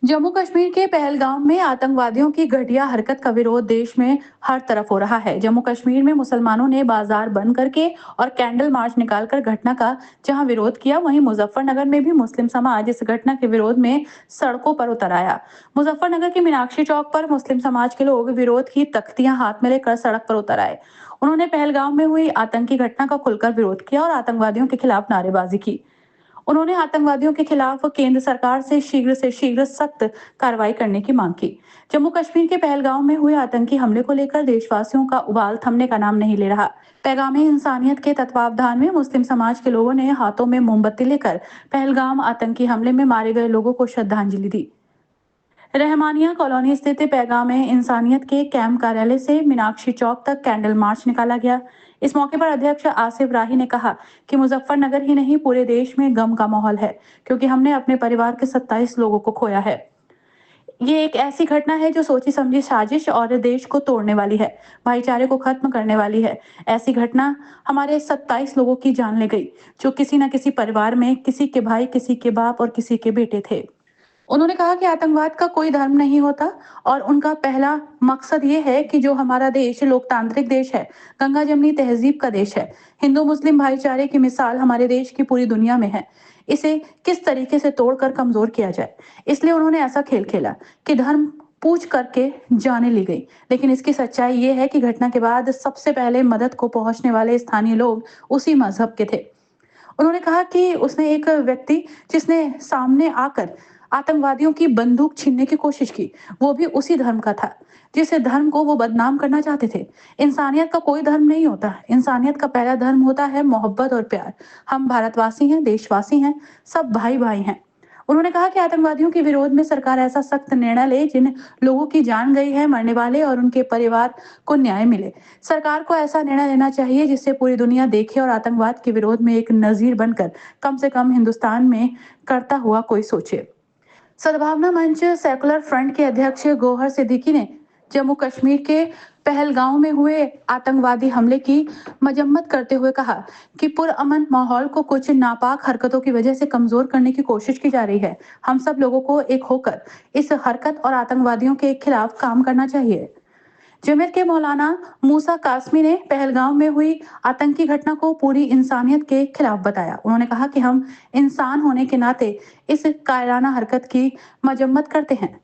जम्मू कश्मीर के पहलगाम में आतंकवादियों की घटिया हरकत का विरोध देश में हर तरफ हो रहा है। जम्मू कश्मीर में मुसलमानों ने बाजार बंद करके और कैंडल मार्च निकालकर घटना का जहां विरोध किया, वहीं मुजफ्फरनगर में भी मुस्लिम समाज इस घटना के विरोध में सड़कों पर उतर आया। मुजफ्फरनगर के मीनाक्षी चौक पर मुस्लिम समाज के लोग विरोध की तख्तियां हाथ में लेकर सड़क पर उतर आए। उन्होंने पहलगाम में हुई आतंकी घटना का खुलकर विरोध किया और आतंकवादियों के खिलाफ नारेबाजी की। उन्होंने आतंकवादियों के खिलाफ केंद्र सरकार से शीघ्र सख्त कार्रवाई करने की मांग की। जम्मू कश्मीर के पहलगाम में हुए आतंकी हमले को लेकर देशवासियों का उबाल थमने का नाम नहीं ले रहा। पैगाम इंसानियत के तत्वावधान में मुस्लिम समाज के लोगों ने हाथों में मोमबत्ती लेकर पहलगाम आतंकी हमले में मारे गए लोगों को श्रद्धांजलि दी। रहमानिया कॉलोनी स्थित पैगाम इंसानियत के कैंप कार्यालय से मीनाक्षी चौक तक कैंडल मार्च निकाला गया। इस मौके पर अध्यक्ष आसिफ राही ने कहा कि मुजफ्फरनगर ही नहीं, पूरे देश में गम का माहौल है, क्योंकि हमने अपने परिवार के 27 लोगों को खोया है। ये एक ऐसी घटना है जो सोची समझी साजिश और देश को तोड़ने वाली है, भाईचारे को खत्म करने वाली है। ऐसी घटना हमारे 27 लोगों की जान ले गई, जो किसी न किसी परिवार में किसी के भाई, किसी के बाप और किसी के बेटे थे। उन्होंने कहा कि आतंकवाद का कोई धर्म नहीं होता और उनका पहला मकसद ये है कि जो हमारा देश लोकतांत्रिक देश है, गंगा जमनी तहजीब का देश है, हिंदू मुस्लिम भाईचारे की मिसाल हमारे देश की पूरी दुनिया में है, इसे किस तरीके से तोड़कर कमजोर किया जाए। इसलिए उन्होंने ऐसा खेल खेला कि धर्म पूछ करके जाने ली गई। लेकिन इसकी सच्चाई ये है कि घटना के बाद सबसे पहले मदद को पहुंचने वाले स्थानीय लोग उसी मजहब के थे। उन्होंने कहा कि उसने एक व्यक्ति जिसने सामने आकर आतंकवादियों की बंदूक छीनने की कोशिश की, वो भी उसी धर्म का था, जिस धर्म को वो बदनाम करना चाहते थे। इंसानियत का कोई धर्म नहीं होता, इंसानियत का पहला धर्म होता है मोहब्बत और प्यार। हम भारतवासी हैं, देशवासी हैं, सब भाई भाई हैं। उन्होंने कहा कि आतंकवादियों के विरोध में सरकार ऐसा सख्त निर्णय ले जिन लोगों की जान गई है, मरने वाले और उनके परिवार को न्याय मिले। सरकार को ऐसा निर्णय लेना चाहिए जिससे पूरी दुनिया देखे और आतंकवाद के विरोध में एक नजीर बनकर कम से कम हिंदुस्तान में करता हुआ कोई सोचे। सद्भावना मंच सेकुलर फ्रंट के अध्यक्ष गौहर सिद्दीकी ने जम्मू कश्मीर के पहलगांव में हुए आतंकवादी हमले की मजम्मत करते हुए कहा कि पुरअमन माहौल को कुछ नापाक हरकतों की वजह से कमजोर करने की कोशिश की जा रही है। हम सब लोगों को एक होकर इस हरकत और आतंकवादियों के खिलाफ काम करना चाहिए। जमीयत के मौलाना मूसा कासमी ने पहलगाम में हुई आतंकी घटना को पूरी इंसानियत के खिलाफ बताया। उन्होंने कहा कि हम इंसान होने के नाते इस कायराना हरकत की मजम्मत करते हैं।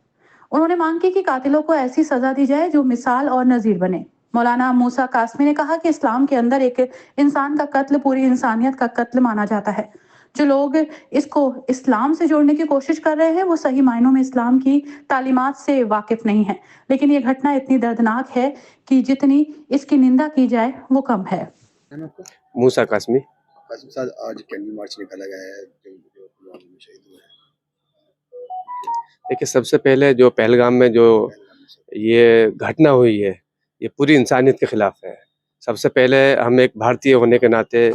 उन्होंने मांग की कि कातिलों को ऐसी सजा दी जाए जो मिसाल और नजीर बने। मौलाना मूसा कासमी ने कहा कि इस्लाम के अंदर एक इंसान का कत्ल पूरी इंसानियत का कत्ल माना जाता है। जो लोग इसको इस्लाम से जोड़ने की कोशिश कर रहे हैं, वो सही मायनों में इस्लाम की तालीमात से वाकिफ नहीं है। लेकिन ये घटना इतनी दर्दनाक है कि जितनी इसकी निंदा की जाए वो कम है। मूसा कासमी। कासिम साहब, आज कैंडल मार्च निकाला गया है जो पुलवामा में शहीद हुए हैं। देखिए, सबसे पहले जो पहलगाम में जो ये घटना हुई है, ये पूरी इंसानियत के खिलाफ है। सबसे पहले हम एक भारतीय होने के नाते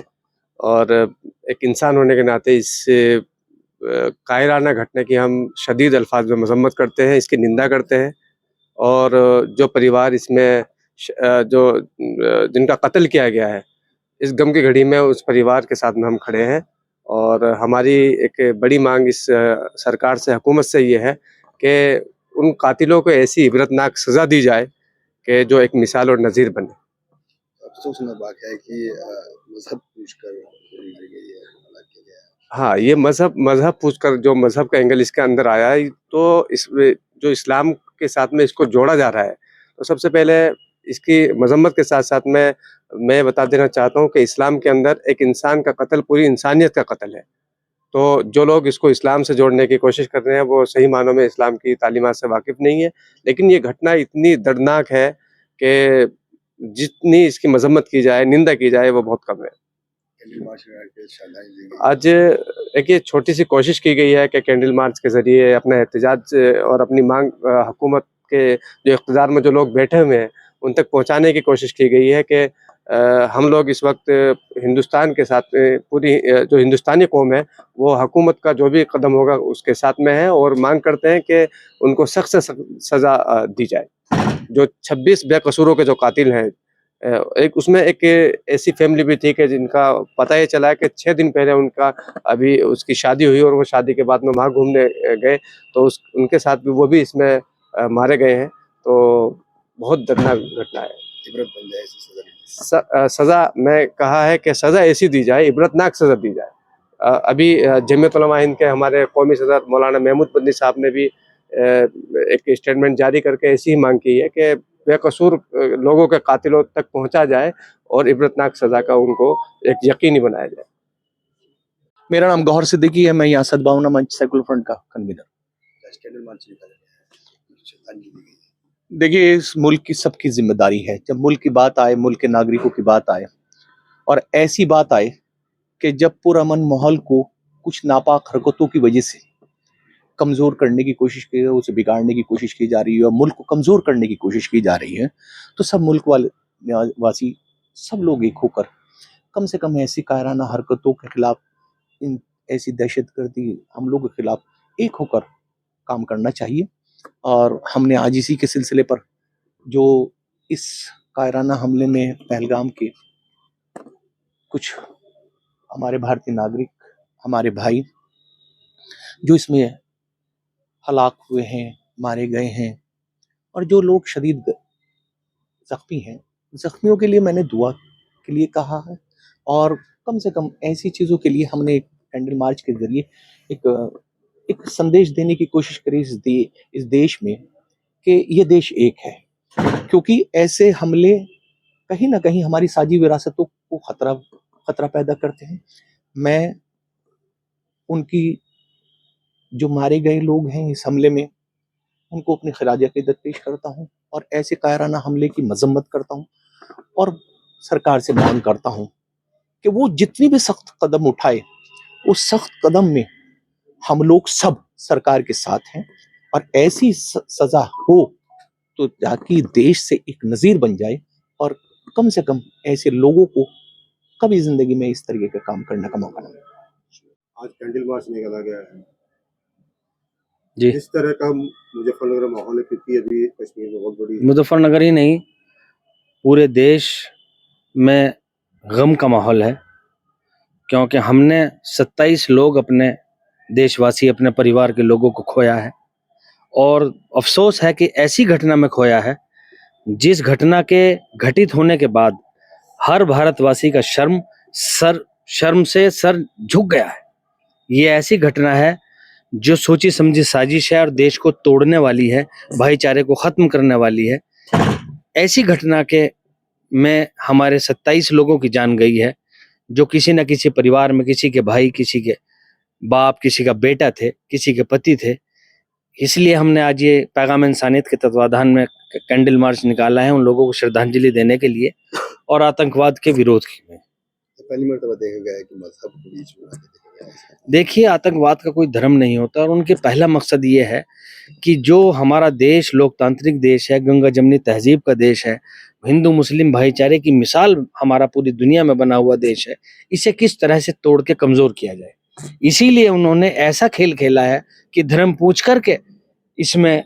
और एक इंसान होने के नाते इस कायराना घटना की हम शदीद अल्फाज में मजम्मत करते हैं, इसकी निंदा करते हैं। और जो परिवार इसमें जिनका कत्ल किया गया है, इस गम की घड़ी में उस परिवार के साथ में हम खड़े हैं। और हमारी एक बड़ी मांग इस सरकार से, हुकूमत से ये है कि उन कातिलों को ऐसी इबरतनाक सज़ा दी जाए कि जो एक मिसाल और नज़ीर बने। अफसोसनाक बात है कि मजहब पूछकर गोली मारी गई है, हमला किया गया है। हाँ, ये मज़हब पूछकर जो मज़हब का एंगल इसके अंदर आया है, तो इसमें जो इस्लाम के साथ में इसको जोड़ा जा रहा है, तो सबसे पहले इसकी मजम्मत के साथ-साथ में मैं बता देना चाहता हूँ कि इस्लाम के अंदर एक इंसान का कत्ल पूरी इंसानियत का कत्ल है। तो जो लोग इसको इस्लाम से जोड़ने की कोशिश कर रहे हैं, वो सही मानों में इस्लाम की तालीमात से वाकिफ़ नहीं है। लेकिन ये घटना इतनी दर्दनाक है कि जितनी इसकी मजम्मत की जाए, निंदा की जाए, वो बहुत कम है। कैंडल मार्च लगा के श्रद्धांजलि दी गई। आज एक ये छोटी-सी कोशिश की गई है कि कैंडल मार्च के ज़रिए अपना एहतजाज और अपनी मांग हुकूमत के जो इक़्तिदार में जो लोग बैठे हुए हैं, उन तक पहुँचाने की कोशिश की गई है कि हम लोग इस वक़्त हिंदुस्तान के साथ पूरी जो हिंदुस्तानी कौम है, वो हुकूमत का जो भी कदम होगा उसके साथ में है और मांग करते हैं कि उनको सख्त से सख्त सज़ा दी जाए। जो 26 बेकसूरों के जो कातिल हैं, एक उसमें एक ऐसी फैमिली भी थी कि जिनका पता ये चला कि 6 दिन पहले उनका अभी उसकी शादी हुई और वो शादी के बाद में वहाँ घूमने गए, तो उनके साथ भी वो भी इसमें मारे गए हैं। तो बहुत दर्दनाक घटना है। इबरत बन जाए, ऐसी सजा नहीं मिलती। सजा मैं कहा है कि सजा ऐसी दी जाए, इबरतनाक सजा दी जाए। अभी जमीयत उलमा हिंद के हमारे कौमी सदर मौलाना महमूद बंदी साहब ने भी एक स्टेटमेंट जारी करके ऐसी ही मांग की है कि बेकसूर लोगों के कातिलों तक पहुंचा जाए और इबरतनाक सजा का उनको एक यकीनी बनाया जाए। मेरा नाम गौहर सिद्दीकी है, मैं यहाँ सद्भावना मंच सेकुलर फ्रंट का कन्वीनर। कैंडल मार्च निकाला गया है, श्रद्धांजलि दी गई है। देखिए, इस मुल्क की सबकी जिम्मेदारी है, जब मुल्क की बात आए, मुल्क के नागरिकों की बात आए और ऐसी बात आए कि जब पुरअमन माहौल को कुछ नापाक हरकतों की वजह से कमजोर करने की कोशिश की है, उसे बिगाड़ने की कोशिश की जा रही है और मुल्क को कमजोर करने की कोशिश की जा रही है, तो सब मुल्क वासी सब लोग एक होकर कम से कम ऐसी कायराना हरकतों के खिलाफ, इन ऐसी दहशतगर्दी हमलों के खिलाफ एक होकर काम करना चाहिए। और हमने आज इसी के सिलसिले पर जो इस कायराना हमले में पहलगाम के कुछ हमारे भारतीय नागरिक, हमारे भाई जो इसमें हलाक हुए हैं, मारे गए हैं और जो लोग शदीद जख्मी हैं, जख्मियों के लिए मैंने दुआ के लिए कहा है और कम से कम ऐसी चीज़ों के लिए हमने कैंडल मार्च के जरिए एक संदेश देने की कोशिश करी इस देश में कि ये देश एक है, क्योंकि ऐसे हमले कहीं ना कहीं हमारी साझी विरासतों को खतरा पैदा करते हैं। मैं उनकी जो मारे गए लोग हैं इस हमले में, उनको अपनी खिराज अकीदत पेश करता हूँ और ऐसे कायराना हमले की मजम्मत करता हूँ और सरकार से मांग करता हूँ कि वो जितनी भी सख्त कदम उठाए, उस सख्त कदम में हम लोग सब सरकार के साथ हैं और ऐसी सजा हो तो ताकि देश से एक नजीर बन जाए और कम से कम ऐसे लोगों को कभी जिंदगी में इस तरीके का काम करने का मौका न मिले। आज कैंडल मार्च निकाला गया है जी, इस तरह का मुजफ्फरनगर माहौल है, क्योंकि अभी कश्मीर में बहुत बड़ी मुजफ्फरनगर ही नहीं, पूरे देश में गम का माहौल है, क्योंकि हमने 27 लोग अपने देशवासी, अपने परिवार के लोगों को खोया है और अफसोस है कि ऐसी घटना में खोया है जिस घटना के घटित होने के बाद हर भारतवासी का शर्म से सर झुक गया है। ये ऐसी घटना है जो सोची समझी साजिश है और देश को तोड़ने वाली है, भाईचारे को खत्म करने वाली है। ऐसी घटना के में हमारे 27 लोगों की जान गई है, जो किसी न किसी परिवार में, किसी के भाई, किसी के बाप, किसी का बेटा थे, किसी के पति थे। इसलिए हमने आज ये पैगाम इंसानियत के तत्वाधान में कैंडल मार्च निकाला है, उन लोगों को श्रद्धांजलि देने के लिए और आतंकवाद के विरोध में। पहली मर्तबा देखा गया है कि मजहब को बीच में आके देखा गया है। देखिए, आतंकवाद का कोई धर्म नहीं होता और उनके पहला मकसद ये है कि जो हमारा देश लोकतांत्रिक देश है, गंगा जमनी तहजीब का देश है, हिंदू मुस्लिम भाईचारे की मिसाल हमारा पूरी दुनिया में बना हुआ देश है, इसे किस तरह से तोड़ के कमजोर किया जाए। इसीलिए उन्होंने ऐसा खेल खेला है कि धर्म पूछ करके इसमें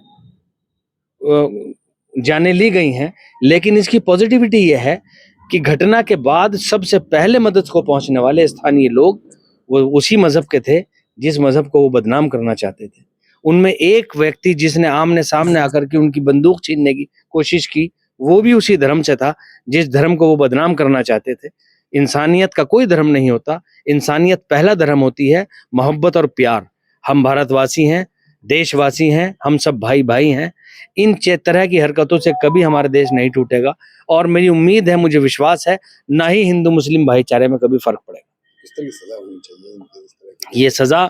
जाने ली गई हैं, लेकिन इसकी पॉजिटिविटी यह है कि घटना के बाद सबसे पहले मदद को पहुंचने वाले स्थानीय लोग वो उसी मजहब के थे जिस मजहब को वो बदनाम करना चाहते थे। उनमें एक व्यक्ति जिसने आमने सामने आकर के उनकी बंदूक छीनने की कोशिश की, वो भी उसी धर्म से था जिस धर्म को वो बदनाम करना चाहते थे। इंसानियत का कोई धर्म नहीं होता, इंसानियत पहला धर्म होती है, मोहब्बत और प्यार। हम भारतवासी हैं, देशवासी हैं, हम सब भाई भाई हैं। इन तरह की हरकतों से कभी हमारा देश नहीं टूटेगा और मेरी उम्मीद है, मुझे विश्वास है, ना ही हिंदू मुस्लिम भाईचारे में कभी फर्क पड़ेगा। किस तरह की सजा होनी चाहिए इनके इस तरह की? ये सजा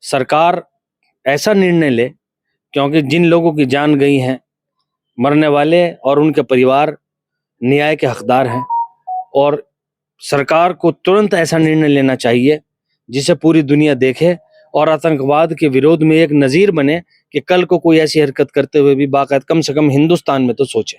सरकार ऐसा निर्णय ले, क्योंकि जिन लोगों की जान गई है, मरने वाले और उनके परिवार न्याय के हकदार हैं और सरकार को तुरंत ऐसा निर्णय लेना चाहिए जिसे पूरी दुनिया देखे और आतंकवाद के विरोध में एक नजीर बने कि कल को कोई ऐसी हरकत करते हुए भी बाकायदा कम से कम हिंदुस्तान में तो सोचे।